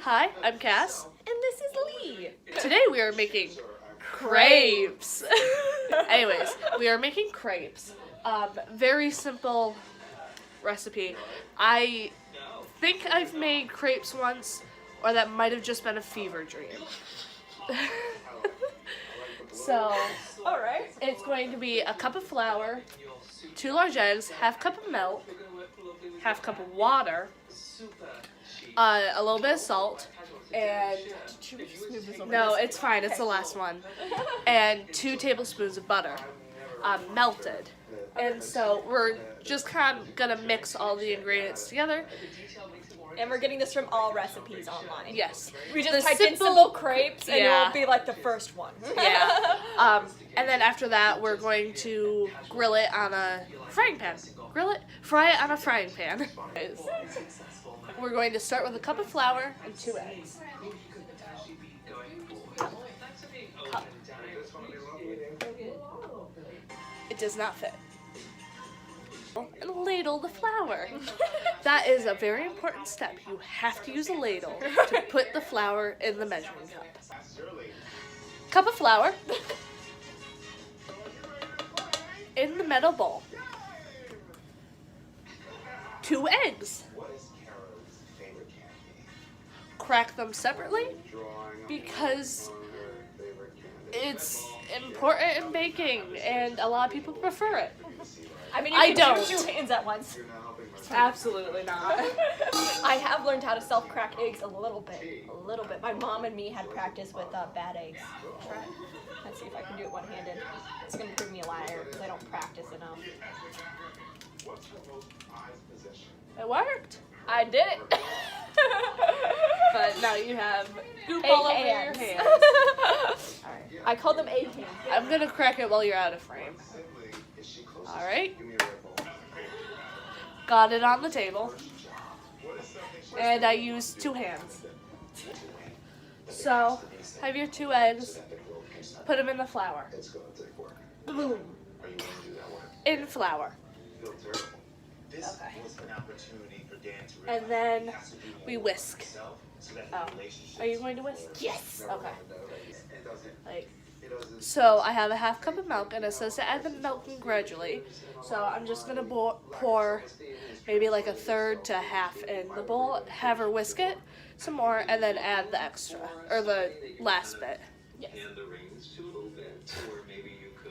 Hi, I'm Cass. And this is Lee. Today we are making crepes. Anyways, we are making crepes. Very simple recipe. I think I've made crepes once, or that might have just been a fever dream. So, Alright. it's going to be a cup of flour, 2 large eggs, half cup of milk, half cup of water, a little bit of salt, and no, it's fine. It's the last one. And 2 tablespoons of butter, melted. And so we're just kind of gonna mix all the ingredients together. And we're getting this from all recipes online. Yes. We just typed in simple crepes and Yeah. it will be like the first one. Yeah. And then after that, we're going to grill it on a frying pan. Fry it on a frying pan. We're going to start with a cup of flour and 2 eggs. Cup. It does not fit. And ladle the flour. That is a very important step. You have to use a ladle to put the flour in the measuring cup. Cup of flour in the metal bowl. 2 eggs. Crack them separately because it's important in baking and a lot of people prefer it. I mean, I you can don't. do 2 hands at once. Absolutely not. I have learned how to self-crack eggs a little bit. My mom and me had practice with bad eggs. Try. Let's see if I can do it one-handed. It's going to prove me a liar because I don't practice enough. It worked. I did it. But now you have goop Egg all over hands. your hands. Alright. I call them egg hands. I'm gonna crack it while you're out of frame. Alright. Got it on the table. And I used 2 hands. So, have your 2 eggs. Put them in the flour. Boom. In flour. Okay. And then we whisk. Oh. Are you going to whisk? Yes. Okay. So I have a half cup of milk, and it says to add the milk gradually. So I'm just gonna pour maybe like a third to half in the bowl. Have her whisk it some more, and then add the extra or the last bit. Yes.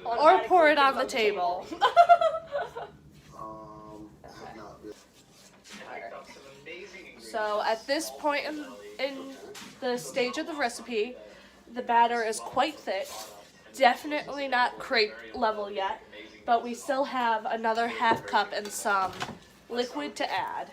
Or pour it on the table. So at this point in the stage of the recipe, the batter is quite thick. Definitely not crepe level yet, but we still have another half cup and some liquid to add,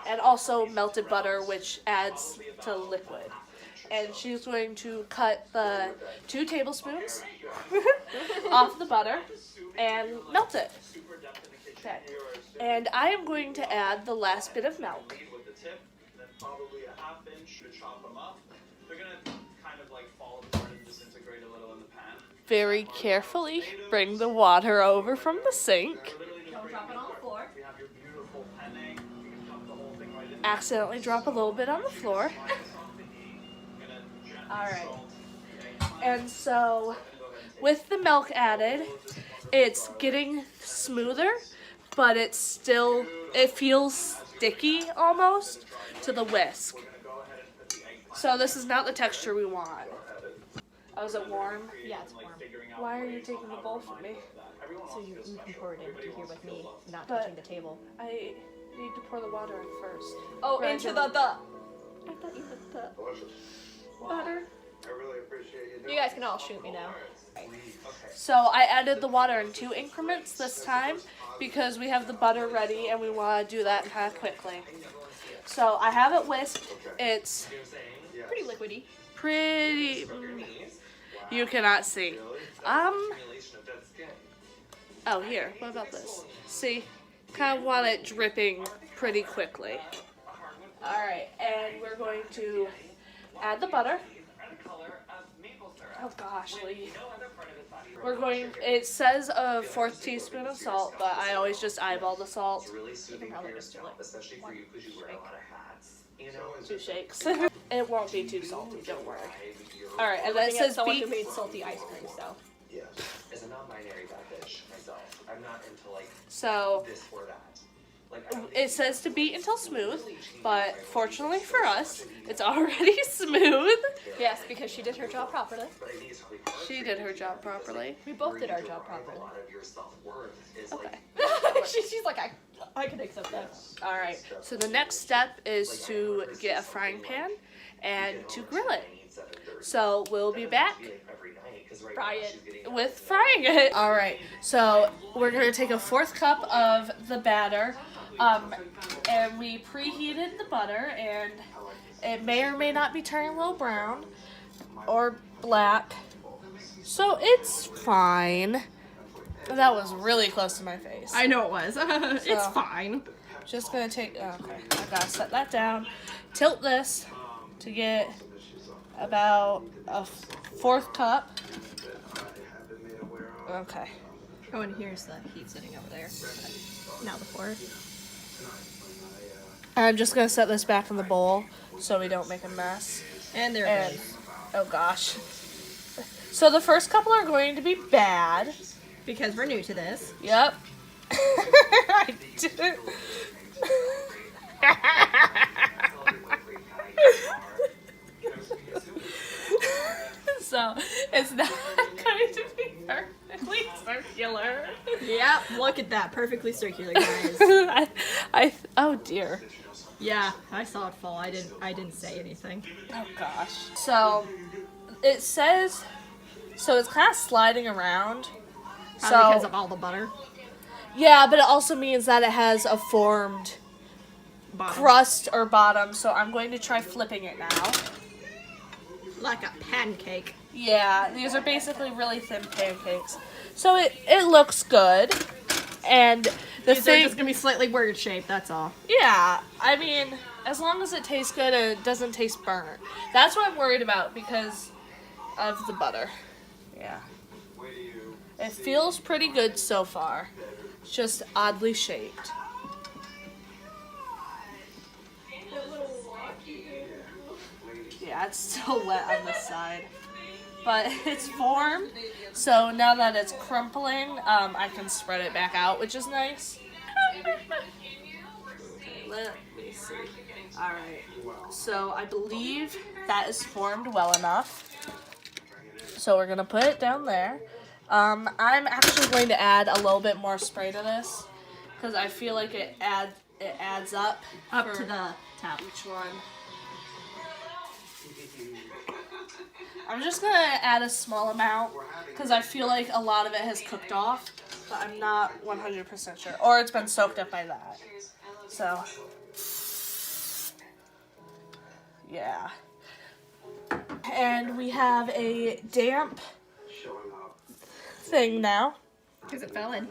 and also melted butter, which adds to liquid. And she's going to cut the 2 tablespoons off the butter and melt it. Okay. And I am going to add the last bit of milk. Probably a ½ inch to chop them up. They're gonna kind of like fall apart and disintegrate a little in the pan. Very carefully bring the water over from the sink. Don't drop it on the floor. We have your beautiful penne. You can dump the whole thing right in. Accidentally drop a little bit on the floor. Alright. And so, with the milk added, it's getting smoother, but it feels sticky almost to the whisk. So this is not the texture we want. Oh, is it warm? Yeah, it's warm. Why are you taking the bowl from me? So you can pour it into here with me, not But- touching the table. I need to pour the water in first. Oh, Right, into no. the. I thought you put the butter. You guys can all shoot me now. So I added the water in 2 increments this time because we have the butter ready and we want to do that kind of quickly. So I have it whisked. It's Pretty liquidy. pretty. You cannot see. Oh, here. What about this? See? Kind of want it dripping pretty quickly. Alright, and we're going to add the butter. Oh gosh, Lee. It says a 4th teaspoon of salt, but I always just eyeball the salt. You can probably just do like especially for you because you wear a lot of hats. 2 shakes. It won't be too salty, don't worry. All right, and then it Looking at says someone beat. who made salty ice cream, so. Yeah. As a non-binary bitch myself, I'm not into like So this or that. Like I don't it says to beat until smooth, but fortunately for us, it's already smooth. Yes, because she did her job properly. but I think it's really hard She did her job properly. We both did our job a properly. lot of your self-worth is Okay. like She's like, I can accept that. All right. So the next step is to get a frying pan and to grill it. So we'll be back every night because right Fry now it. she's getting with frying it. All right. So we're gonna take a 1/4 cup of the batter, and we preheated the butter, and it may or may not be turning a little brown or black. So it's fine. That was really close to my face. I know it was. It's So- fine. Just gonna take, okay, I gotta set that down. Tilt this to get about a 1/4 cup. Okay. Oh, and here's the heat sitting over there. Now the floor. I'm just gonna set this back in the bowl so we don't make a mess. And there it And, is. oh gosh. So the first couple are going to be bad. Because we're new to this. Yep. I didn't. So it's not going to be perfectly circular. Yep, look at that. Perfectly circular, guys. Oh dear. Yeah, I saw it fall. I didn't say anything. Oh gosh. So it says, so it's kind of sliding around. Probably because of all the butter. Yeah, but it also means that it has a formed Bottom. crust or bottom, so I'm going to try flipping it now. Like a pancake. Yeah, these are basically really thin pancakes. So it looks good. And the These are thing, just gonna be slightly weird shaped, that's all. yeah, I mean, as long as it tastes good and it doesn't taste burnt. That's what I'm worried about because of the butter. Yeah. It feels pretty good so far. It's just oddly shaped. Yeah, it's still wet on this side. But it's formed, so now that it's crumpling, I can spread it back out, which is nice. Okay, let me see. Alright, so I believe that is formed well enough. So we're going to put it down there. I'm actually going to add a little bit more spray to this, because I feel like it adds up. Up for to the top. each one. I'm just gonna add a small amount because I feel like a lot of it has cooked off, but I'm not 100% sure. Or it's been soaked up by that. So, yeah. And we have a damp thing now. Because it fell in.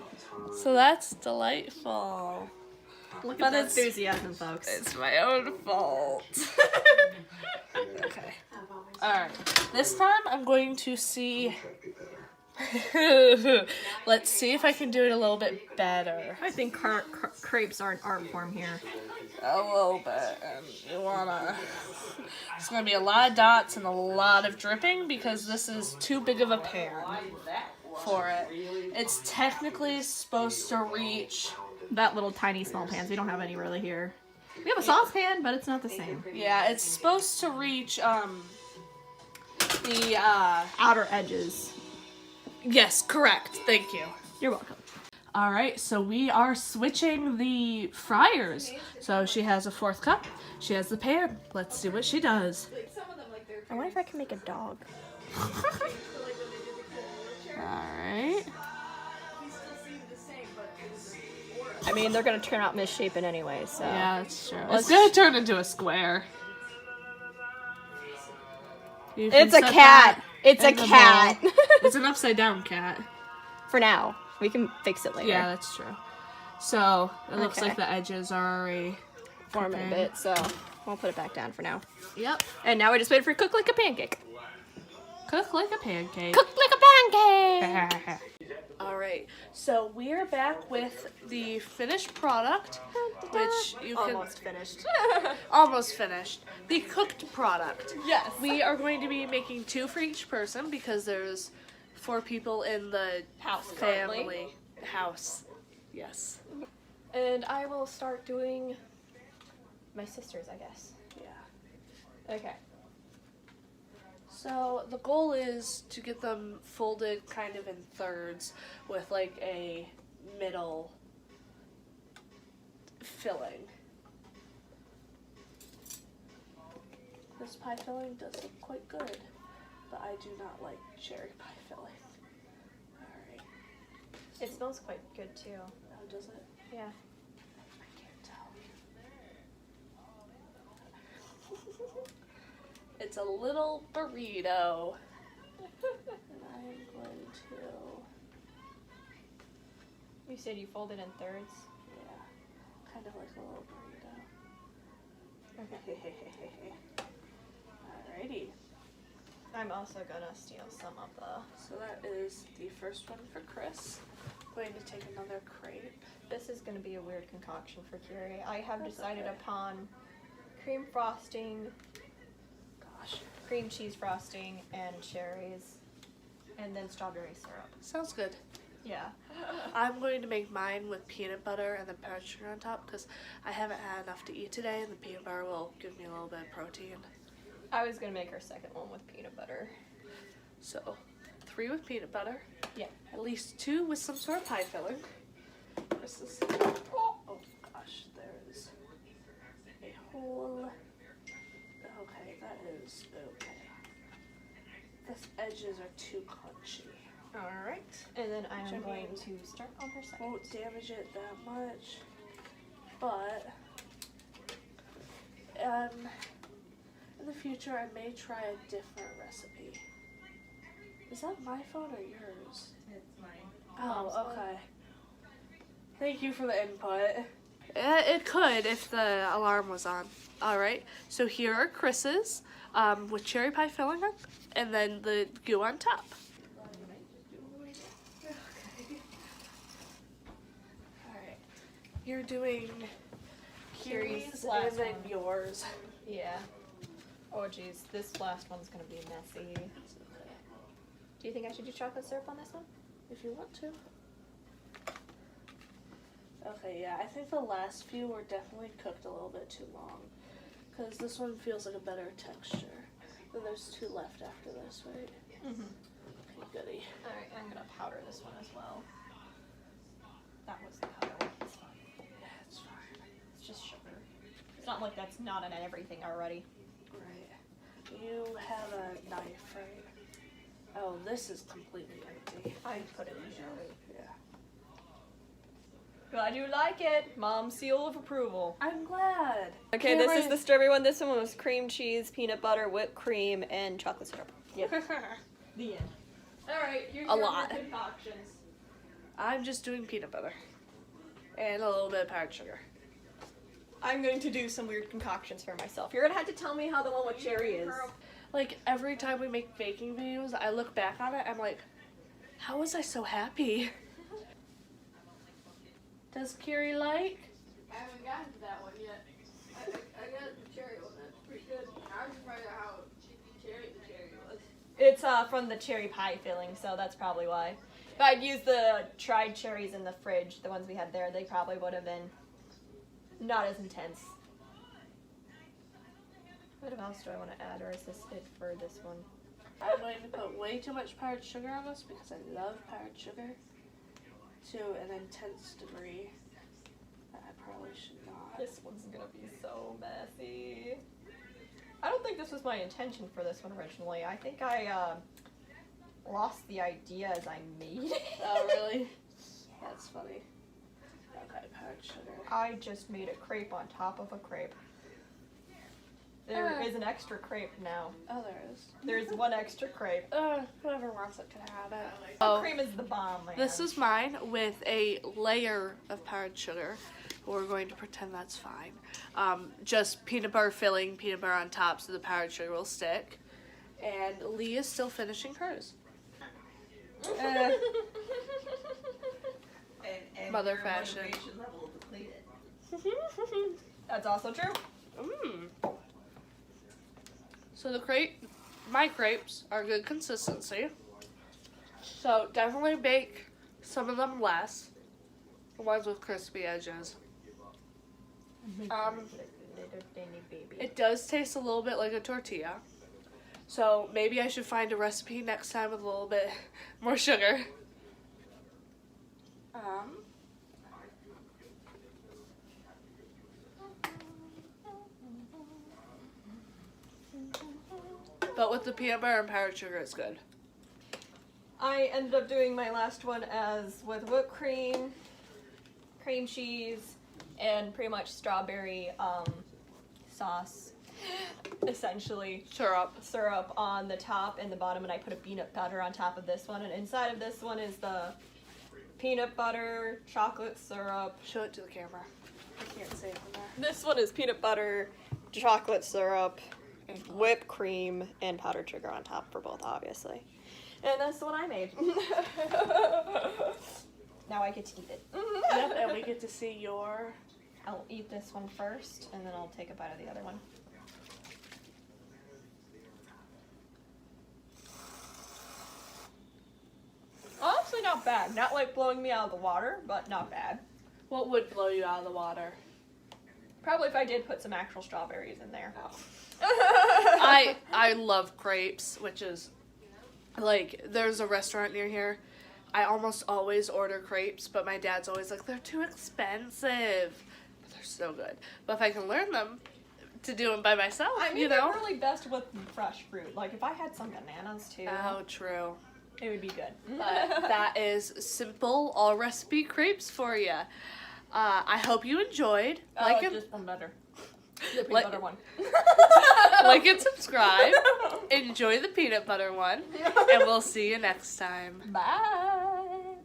So that's delightful. Look But at that it's- enthusiasm, folks. It's my own fault. Okay. Alright. This time I'm going to see. Let's see if I can do it a little bit better. I think crepes are an art form here. A little bit. And you wanna. It's gonna be a lot of dots and a lot of dripping because this is too big of a pan for it. It's technically supposed to reach. That little tiny small pans. We don't have any really here. We have a saucepan, but it's not the same. Yeah, it's supposed to reach the Outer edges. yes, correct. Thank you. You're welcome. All right, so we are switching the fryers. So she has a 4th cup. She has the pan. Let's see what she does. I wonder if I can make a dog. All right. I mean, they're gonna turn out misshapen anyway, so. Yeah, that's true. Let's- It's gonna turn into a square. You can It's a set cat. that It's a in the cat. bowl. It's an upside down cat. For now. We can fix it later. Yeah, that's true. So it looks Okay. like the edges are already Forming a cooking. bit, so we'll put it back down for now. Yep. And now we just wait for it to cook like a pancake. Cook like a pancake. Cook like a pancake. Alright, so we're back with the finished product, which you can... Almost finished. Almost finished. The cooked product. Yes. We are going to be making 2 for each person because there's 4 people in the House family currently. house. Yes. And I will start doing my sisters, I guess. Yeah. Okay. So the goal is to get them folded kind of in thirds with like a middle filling. This pie filling does look quite good, but I do not like cherry pie filling. Alright. It smells quite good too. How does it? Yeah. I can't tell. It's a little burrito. And I'm going to, You said you fold it in thirds? yeah, kind of like a little burrito. Okay. Alrighty. I'm also gonna steal some of the... So that is the first one for Chris. Going to take another crepe. This is gonna be a weird concoction for Curie. I have That's decided okay. upon cream frosting, Gosh. cream cheese frosting, and cherries, and then strawberry syrup. Sounds good. Yeah. I'm going to make mine with peanut butter and then powdered sugar on top because I haven't had enough to eat today and the peanut butter will give me a little bit of protein. I was gonna make our second one with peanut butter. So 3 with peanut butter. Yeah. At least 2 with some sort of pie filling. This is, oh gosh, there is a hole. Okay, that is okay. The edges are too crunchy. Alright. And then I Which I am going mean- to start on her second. Won't damage it that much, but in the future I may try a different recipe. Is that my phone or yours? It's mine. Mom's Oh, phone. okay. Thank you for the input. It could if the alarm was on. Alright, so here are Chris's with cherry pie filling on, and then the goo on top. Alright, you're doing Curie's Curie's last and then one. yours. Yeah. Oh geez, this last one's gonna be messy. Do you think I should do chocolate syrup on this one? If you want to. Okay, yeah, I think the last few were definitely cooked a little bit too long. Because this one feels like a better texture. Then there's 2 left after this, right? Mm-hmm. Okay, goody. Alright, I'm gonna powder this one as well. That was the powder one. It's fine. Yeah, it's fine. It's just sugar. It's not like that's not in everything already. Right. You have a knife, right? Oh, this is completely empty. I put it in there. Yeah. Glad you like it. Mom's seal of approval. I'm glad. Okay, this is the strawberry one. This one was cream cheese, peanut butter, whipped cream, and chocolate syrup. Yep. The end. Alright, here's A lot. concoctions. I'm just doing peanut butter. And a little bit of powdered sugar. I'm going to do some weird concoctions for myself. You're gonna have to tell me how the one with cherry is. Like, every time we make baking videos, I look back on it, I'm like, how was I so happy? Does Kiri like? I haven't gotten to that one yet. I got the cherry one. That's pretty good. I was surprised at how cherry the cherry was. It's from the cherry pie filling, so that's probably why. If I'd used the dried cherries in the fridge, the ones we had there, they probably would have been not as intense. What else do I want to add, or is this it for this one? I'm going to put way too much powdered sugar on this because I love powdered sugar to an intense degree that I probably should not. This one's gonna be so messy. I don't think this was my intention for this one originally. I think I lost the idea as I made it. Oh, really? That's funny. Okay, powdered sugar. I just made a crepe on top of a crepe. There is an extra crepe now. Oh, there is. There's one extra crepe. Whoever wants it can have it. Oh, cream is the bomb, man. This is mine with a layer of powdered sugar. We're going to pretend that's fine. Just peanut butter filling, peanut butter on top so the powdered sugar will stick. And Lee is still finishing hers. And Mother your fashion. motivation level depleted. That's also true. So my crepes are good consistency. So definitely bake some of them less. The ones with crispy edges. It does taste a little bit like a tortilla. So maybe I should find a recipe next time with a little bit more sugar. But with the peanut butter and powdered sugar, it's good. I ended up doing my last one as with whipped cream, cream cheese, and pretty much strawberry sauce, essentially. Syrup on the top and the bottom, and I put a peanut butter on top of this one, and inside of this one is the peanut butter, chocolate syrup. Show it to the camera. I can't say it from there. This one is peanut butter, chocolate syrup, whipped cream, and powdered sugar on top for both, obviously. And that's the one I made. Now I get to eat it. Yep, and we get to see your... I'll eat this one first, and then I'll take a bite of the other one. Honestly, not bad. Not like blowing me out of the water, but not bad. What would blow you out of the water? Probably if I did put some actual strawberries in there. I love crepes, which is like there's a restaurant near here. I almost always order crepes, but my dad's always like, they're too expensive. But they're so good. But if I can learn them to do them by myself, I mean, you know. they're really best with fresh fruit. Like if I had some bananas too, Oh, true. it would be good. But that is simple all recipe crepes for you. I hope you enjoyed. Like and just one better. The peanut Like- butter one. like and subscribe. Enjoy the peanut butter one, and we'll see you next time. Bye.